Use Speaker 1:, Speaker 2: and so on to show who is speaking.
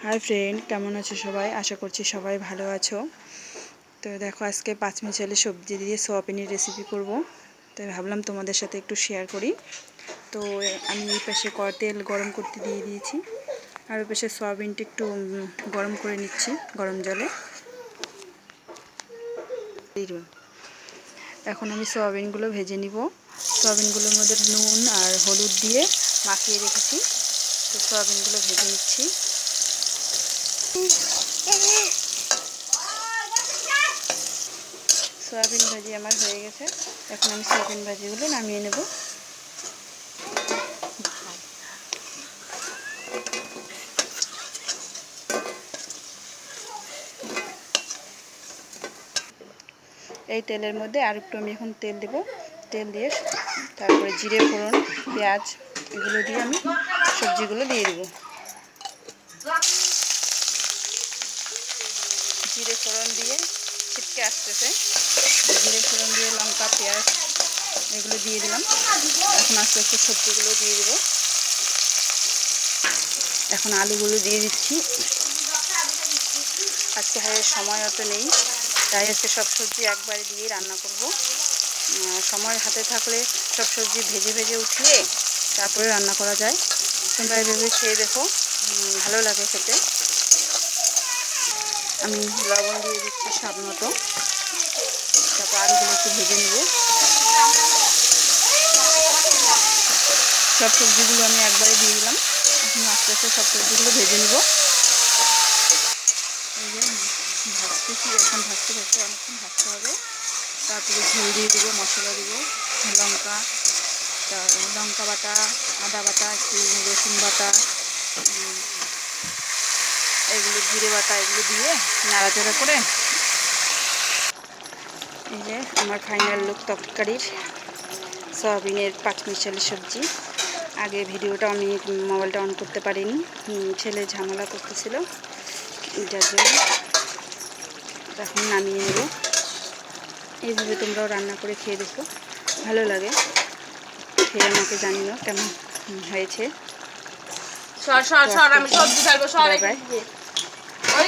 Speaker 1: Hi friend, কেমন আছো সবাই? আশা করছি সবাই ভালো আছো। তো দেখো, আজকে পাঁচমিশালি সবজি দিয়ে সোয়াবিনের রেসিপি করব। তো ভাবলাম তোমাদের সাথে একটু শেয়ার করি। তো আমি এই পাশে তেল গরম করতে দিয়ে দিয়েছি, আর ওই পাশে সোয়াবিনটা একটু গরম করে নিচ্ছি গরম জলে। এখন আমি সোয়াবিনগুলো ভেজে নিব। সোয়াবিনগুলোর মধ্যে নুন আর হলুদ দিয়ে মাখিয়ে রেখেছি। তো সোয়াবিনগুলো ভেজে নিচ্ছি। সোয়াবিন ভাজি আমার হয়ে গেছে। এখন আমি সোয়াবিন ভাজিগুলো নামিয়ে নেব। এই তেলের মধ্যে আর একটু আমি এখন তেল দেব। তেল দিয়ে তারপরে জিরে ফোড়ন, পেঁয়াজ এগুলো দিয়ে আমি সবজিগুলো দিয়ে দেব। জিরে ফোড়ন দিয়ে ছিটকে আসতেছে। জিরে ফোড়ন দিয়ে লঙ্কা, পেঁয়াজ এগুলো দিয়ে দিলাম। এখন আস্তে আস্তে সবজিগুলো দিয়ে দেব। এখন আলুগুলো দিয়ে দিচ্ছি। আজকে সময় অত নেই, তাই আজকে সব সবজি একবারে দিয়ে রান্না করব। সময় হাতে থাকলে সব সবজি ভেজে ভেজে উঠিয়ে তারপরে রান্না করা যায়। তোমরা এভাবে খেয়ে দেখো, ভালো লাগে খেতে। আমি লবণ দিয়ে দিচ্ছি স্বাদ মতো। তারপর আলুগুলো একটু ভেজে নেব। সব সবজিগুলো আমি একবারে দিয়ে দিলাম। এখন আস্তে আস্তে সব সবজিগুলো ভেজে নেব। এই যে ভাজতেছি, এখন ভাজতে ভাজতে অনেকক্ষণ ভাজতে হবে। তারপরে ঝোল দিয়ে দেবো, মশলা দেবো, লঙ্কা বাটা, আদা বাটা, একটু রসুন বাটা, এগুলো জিরে বাটা, এগুলো দিয়ে নাড়াচাড়া করে এই যে আমার ফাইনাল লুক তরকারির সয়াবিনের পাঁচমিশালি সবজি। আগে ভিডিওটা আমি মোবাইলটা অন করতে পারিনি, ছেলে ঝামেলা করতেছিল, যার জন্য। এখন নামিয়ে নেব। এইভাবে তোমরাও রান্না করে খেয়ে দেখো, ভালো লাগে। খেয়ে আমাকে জানিও কেমন হয়েছে।
Speaker 2: আমি সবজি খাবো।